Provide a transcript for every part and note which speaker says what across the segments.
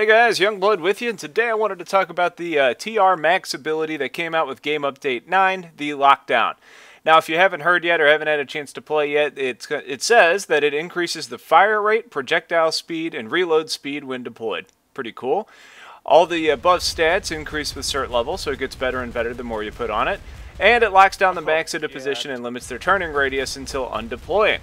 Speaker 1: Hey guys, Youngblood with you, and today I wanted to talk about the TeknoAxe ability that came out with Game Update 9, the Lockdown. Now, if you haven't heard yet or haven't had a chance to play yet, it says that it increases the fire rate, projectile speed, and reload speed when deployed. Pretty cool. All the above stats increase with cert level, so it gets better and better the more you put on it. And it locks down the max into position and limits their turning radius until undeploying.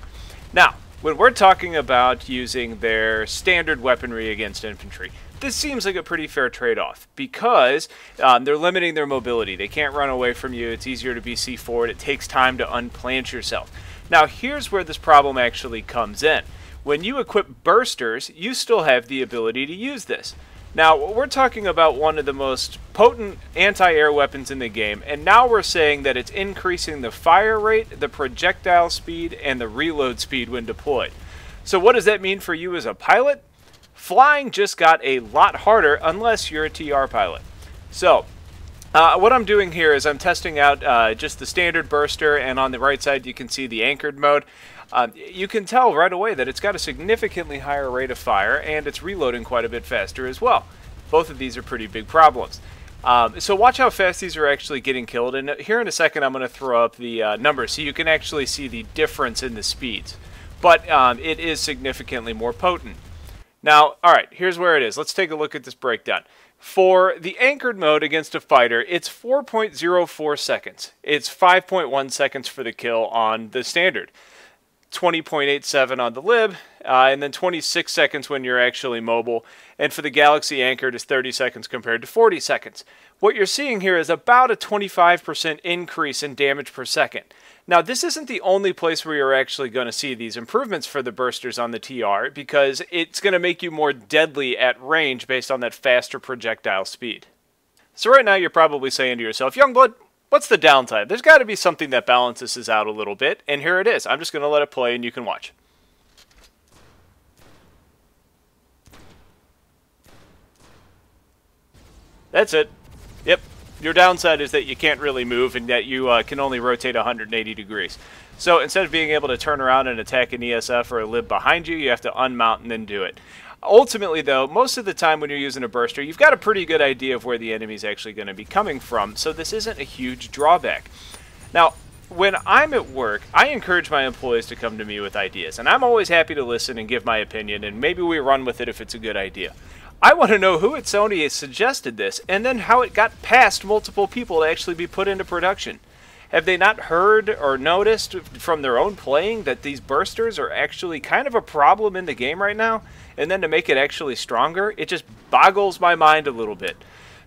Speaker 1: Now, when we're talking about using their standard weaponry against infantry, this seems like a pretty fair trade-off because they're limiting their mobility. They can't run away from you. It's easier to be C4'd. It takes time to unplant yourself. Now, here's where this problem actually comes in. When you equip bursters, you still have the ability to use this. Now, we're talking about one of the most potent anti-air weapons in the game, and now we're saying that it's increasing the fire rate, the projectile speed, and the reload speed when deployed. So what does that mean for you as a pilot? Flying just got a lot harder unless you're a TR pilot. So, what I'm doing here is I'm testing out just the standard burster, and on the right side you can see the anchored mode. You can tell right away that it's got a significantly higher rate of fire, and it's reloading quite a bit faster as well. Both of these are pretty big problems. So watch how fast these are actually getting killed, and here in a second I'm going to throw up the numbers so you can actually see the difference in the speeds. But it is significantly more potent. Now, alright, here's where it is. Let's take a look at this breakdown. For the anchored mode against a fighter, it's 4.04 seconds. It's 5.1 seconds for the kill on the standard. 20.87 on the lib, and then 26 seconds when you're actually mobile. And for the Galaxy Anchored, is 30 seconds compared to 40 seconds. What you're seeing here is about a 25% increase in damage per second. Now, this isn't the only place where you're actually going to see these improvements for the bursters on the TR, because it's going to make you more deadly at range based on that faster projectile speed. So right now you're probably saying to yourself, Youngblood, what's the downside? There's got to be something that balances this out a little bit, and here it is. I'm just going to let it play and you can watch. That's it. Yep. Your downside is that you can't really move and that you can only rotate 180 degrees. So instead of being able to turn around and attack an ESF or a lib behind you, you have to unmount and then do it. Ultimately, though, most of the time when you're using a burster, you've got a pretty good idea of where the enemy's actually going to be coming from, so this isn't a huge drawback. Now, when I'm at work, I encourage my employees to come to me with ideas, and I'm always happy to listen and give my opinion, and maybe we run with it if it's a good idea. I want to know who at Sony has suggested this, and then how it got past multiple people to actually be put into production. Have they not heard or noticed from their own playing that these bursters are actually kind of a problem in the game right now? And then to make it actually stronger, it just boggles my mind a little bit.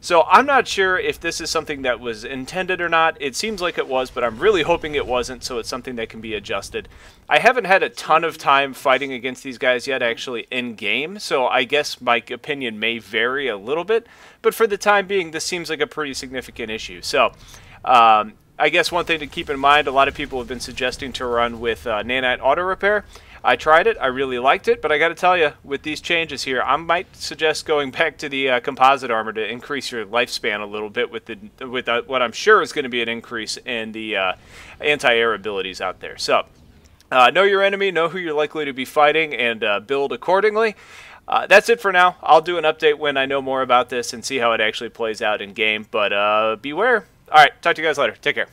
Speaker 1: So I'm not sure if this is something that was intended or not. It seems like it was, but I'm really hoping it wasn't, so it's something that can be adjusted. I haven't had a ton of time fighting against these guys yet actually in-game, so I guess my opinion may vary a little bit. But for the time being, this seems like a pretty significant issue. So, I guess one thing to keep in mind, a lot of people have been suggesting to run with nanite auto repair. I tried it, I really liked it, but I got to tell you, with these changes here, I might suggest going back to the composite armor to increase your lifespan a little bit with what I'm sure is going to be an increase in the anti-air abilities out there. So, know your enemy, know who you're likely to be fighting, and build accordingly. That's it for now. I'll do an update when I know more about this and see how it actually plays out in game, but beware. Alright, talk to you guys later. Take care.